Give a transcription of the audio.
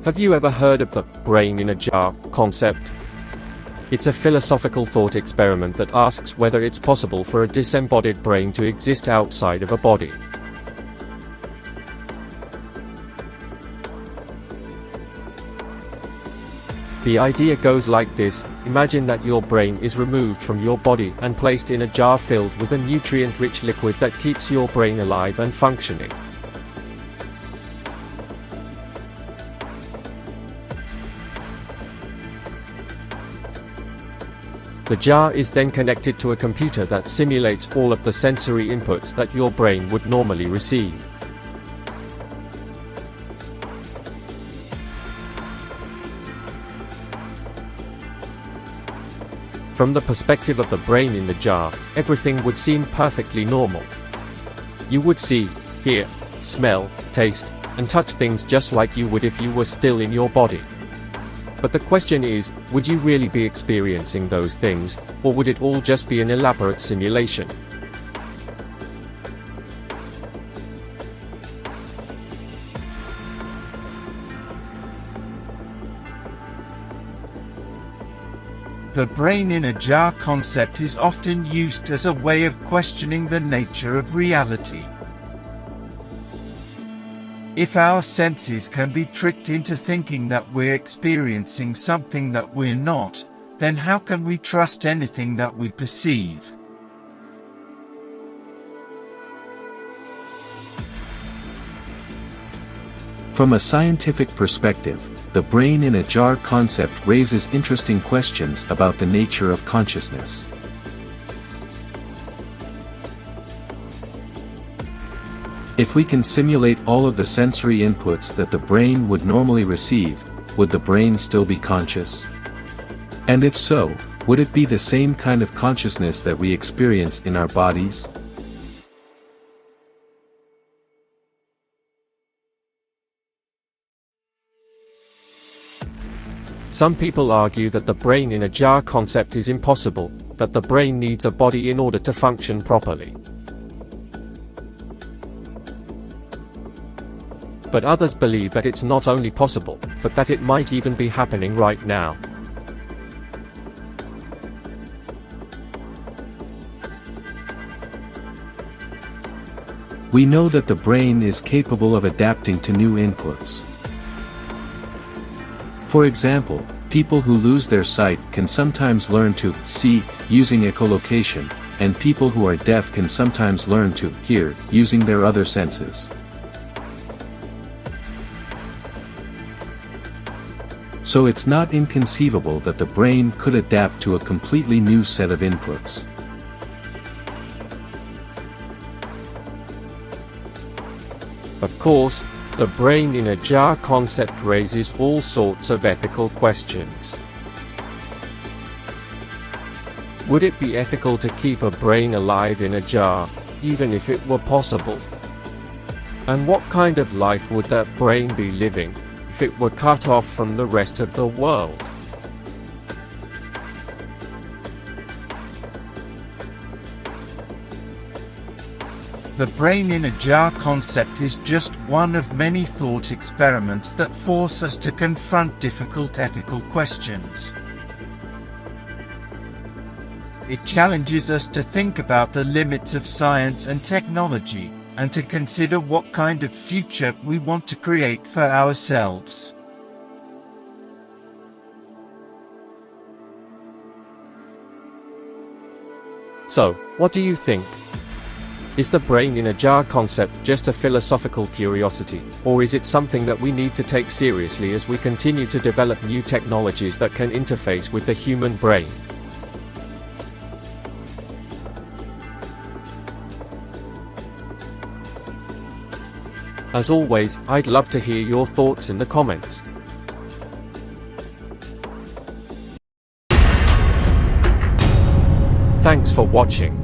Have you ever heard of the brain in a jar concept? It's a philosophical thought experiment that asks whether it's possible for a disembodied brain to exist outside of a body. The idea goes like this: imagine that your brain is removed from your body and placed in a jar filled with a nutrient-rich liquid that keeps your brain alive and functioning. The jar is then connected to a computer that simulates all of the sensory inputs that your brain would normally receive. From the perspective of the brain in the jar, everything would seem perfectly normal. You would see, hear, smell, taste, and touch things just like you would if you were still in your body. But the question is, would you really be experiencing those things, or would it all just be an elaborate simulation? The brain in a jar concept is often used as a way of questioning the nature of reality. If our senses can be tricked into thinking that we're experiencing something that we're not, then how can we trust anything that we perceive? From a scientific perspective, the brain in a jar concept raises interesting questions about the nature of consciousness. If we can simulate all of the sensory inputs that the brain would normally receive, would the brain still be conscious? And if so, would it be the same kind of consciousness that we experience in our bodies? Some people argue that the brain in a jar concept is impossible, that the brain needs a body in order to function properly. But others believe that it's not only possible, but that it might even be happening right now. We know that the brain is capable of adapting to new inputs. For example, people who lose their sight can sometimes learn to see using echolocation, and people who are deaf can sometimes learn to hear using their other senses. So it's not inconceivable that the brain could adapt to a completely new set of inputs. Of course, the brain in a jar concept raises all sorts of ethical questions. Would it be ethical to keep a brain alive in a jar, even if it were possible? And what kind of life would that brain be living if it were cut off from the rest of the world? The brain in a jar concept is just one of many thought experiments that force us to confront difficult ethical questions. It challenges us to think about the limits of science and technology, and to consider what kind of future we want to create for ourselves. So, what do you think? Is the brain in a jar concept just a philosophical curiosity, or is it something that we need to take seriously as we continue to develop new technologies that can interface with the human brain? As always, I'd love to hear your thoughts in the comments. Thanks for watching.